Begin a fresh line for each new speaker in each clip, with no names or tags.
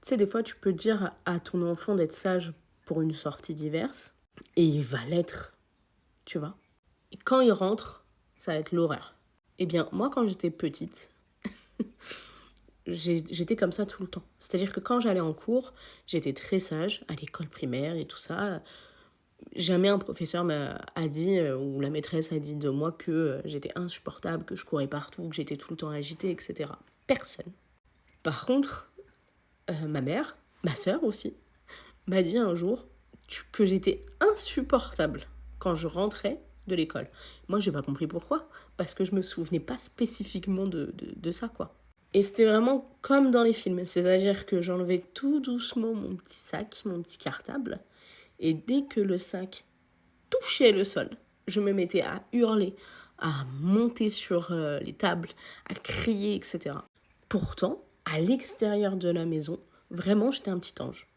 Tu sais, des fois, tu peux dire à ton enfant d'être sage pour une sortie diverse, et il va l'être, tu vois. Et quand il rentre, ça va être l'horreur. Eh bien, moi, quand j'étais petite, j'étais comme ça tout le temps. C'est-à-dire que quand j'allais en cours, j'étais très sage à l'école primaire et tout ça. Jamais un professeur a dit, ou la maîtresse a dit de moi que j'étais insupportable, que je courais partout, que j'étais tout le temps agitée, etc. Personne. Par contre, ma mère, ma sœur aussi, m'a dit un jour que j'étais insupportable quand je rentrais de l'école. Moi, j'ai pas compris pourquoi, parce que je me souvenais pas spécifiquement de ça, quoi. Et c'était vraiment comme dans les films, c'est-à-dire que j'enlevais tout doucement mon petit sac, mon petit cartable, et dès que le sac touchait le sol, je me mettais à hurler, à monter sur les tables, à crier, etc. Pourtant, à l'extérieur de la maison, vraiment, j'étais un petit ange.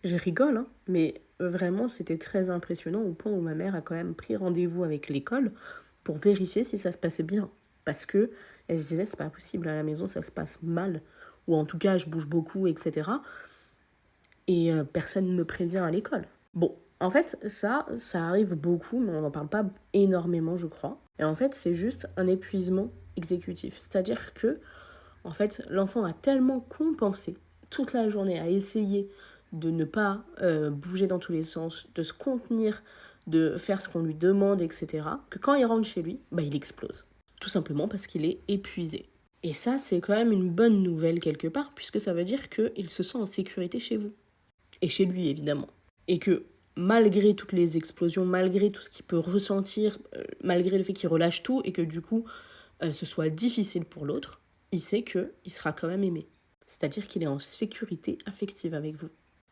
Je rigole, hein, mais vraiment, c'était très impressionnant au point où ma mère a quand même pris rendez-vous avec l'école pour vérifier si ça se passait bien. Parce que elle se disait, c'est pas possible, à la maison, ça se passe mal. Ou en tout cas, je bouge beaucoup, etc. Et personne ne me prévient à l'école. Bon, en fait, ça arrive beaucoup, mais on n'en parle pas énormément, je crois. Et en fait, c'est juste un épuisement exécutif. C'est-à-dire que, en fait, l'enfant a tellement compensé toute la journée à essayer de ne pas bouger dans tous les sens, de se contenir, de faire ce qu'on lui demande, etc., que quand il rentre chez lui, bah, il explose. Tout simplement parce qu'il est épuisé. Et ça, c'est quand même une bonne nouvelle quelque part, puisque ça veut dire qu'il se sent en sécurité chez vous. Et chez lui, évidemment. Et que malgré toutes les explosions, malgré tout ce qu'il peut ressentir, malgré le fait qu'il relâche tout, et que du coup, ce soit difficile pour l'autre, il sait qu'il sera quand même aimé. C'est-à-dire qu'il est en sécurité affective avec vous.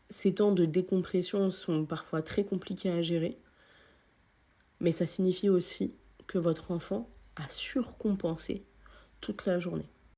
Ces temps de décompression sont parfois très compliqués à gérer, mais ça signifie aussi que votre enfant a surcompensé toute la journée.